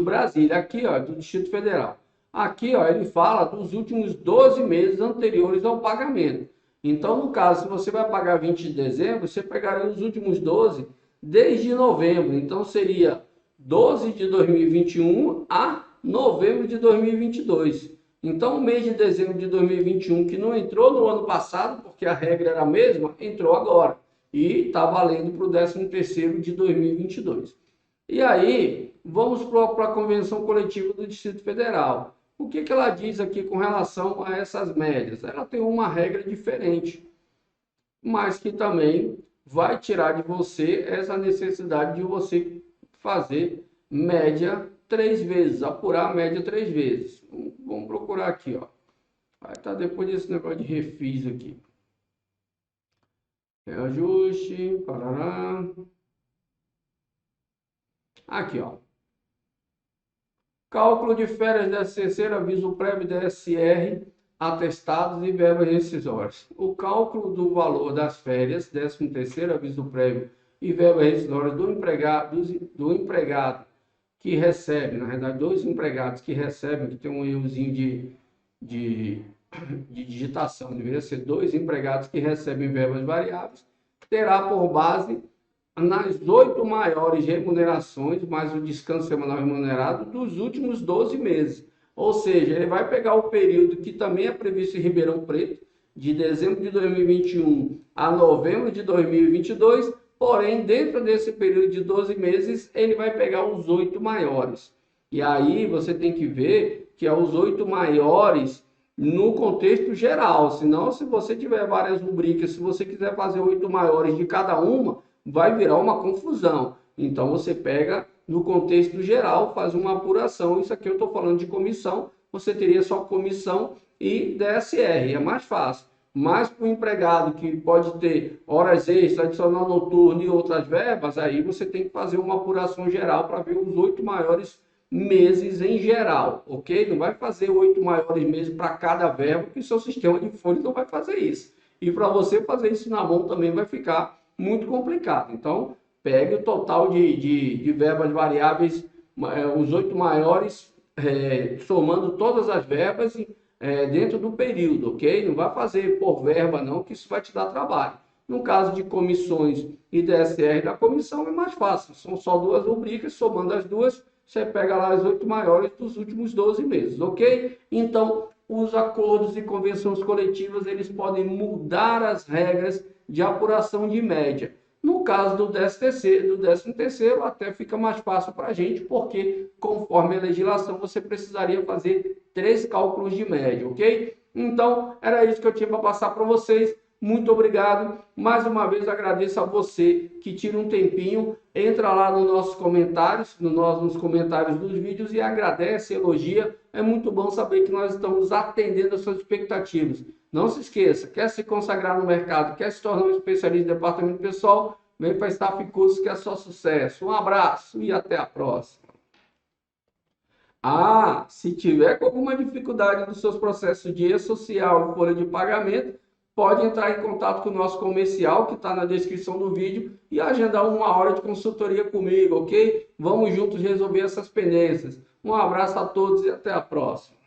Brasília, aqui, ó, do Distrito Federal. Aqui, ó, ele fala dos últimos 12 meses anteriores ao pagamento. Então, no caso, se você vai pagar 20 de dezembro, você pegaria os últimos 12 desde novembro. Então, seria 12 de 2021 a novembro de 2022. Então, o mês de dezembro de 2021, que não entrou no ano passado, porque a regra era a mesma, entrou agora. E está valendo para o 13º de 2022. E aí, vamos para a Convenção Coletiva do Distrito Federal. O que ela diz aqui com relação a essas médias? Ela tem uma regra diferente, mas que também vai tirar de você essa necessidade de você fazer média 3 vezes, apurar a média 3 vezes. Vamos procurar aqui, ó. Vai estar depois desse negócio de refis aqui. Reajuste, parará. Aqui, ó. Cálculo de férias DSCC, aviso prévio DSR, atestados e verbas rescisórias. O cálculo do valor das férias, 13º aviso prévio e verbas rescisórias do empregado que recebe, na verdade, 2 empregados que recebem, que tem um errozinho de de digitação, deveria ser 2 empregados que recebem verbas variáveis, terá por base nas 8 maiores remunerações, mais o descanso semanal remunerado dos últimos 12 meses. Ou seja, ele vai pegar o período que também é previsto em Ribeirão Preto, de dezembro de 2021 a novembro de 2022, porém, dentro desse período de 12 meses, ele vai pegar os 8 maiores. E aí você tem que ver que é os 8 maiores no contexto geral, senão se você tiver várias rubricas, se você quiser fazer 8 maiores de cada uma, vai virar uma confusão. Então você pega no contexto geral, faz uma apuração. Isso aqui eu estou falando de comissão, você teria só comissão e DSR, é mais fácil. Mas para o empregado que pode ter horas extras, adicional noturno e outras verbas, aí você tem que fazer uma apuração geral para ver os 8 maiores meses em geral, ok? Não vai fazer 8 maiores meses para cada verba, porque o seu sistema de folha não vai fazer isso. E para você fazer isso na mão também vai ficar muito complicado. Então, pegue o total de verbas variáveis, os 8 maiores, somando todas as verbas dentro do período, ok? Não vai fazer por verba não, que isso vai te dar trabalho. No caso de comissões e DSR da comissão é mais fácil, são só 2 rubricas, somando as duas, você pega lá as 8 maiores dos últimos 12 meses, ok? Então, os acordos e convenções coletivas, eles podem mudar as regras de apuração de média. No caso do 13º, até fica mais fácil para a gente, porque conforme a legislação, você precisaria fazer 3 cálculos de média, ok? Então, era isso que eu tinha para passar para vocês. Muito obrigado. Mais uma vez agradeço a você que tira um tempinho, entra lá nos nossos comentários, nos comentários dos vídeos e agradece, elogia. É muito bom saber que nós estamos atendendo às suas expectativas. Não se esqueça, quer se consagrar no mercado, quer se tornar um especialista em departamento pessoal, vem para a Staff Cursos que é só sucesso. Um abraço e até a próxima. Ah, se tiver com alguma dificuldade nos seus processos de e-social, folha de pagamento, pode entrar em contato com o nosso comercial, que está na descrição do vídeo, e agendar uma hora de consultoria comigo, ok? Vamos juntos resolver essas pendências. Um abraço a todos e até a próxima.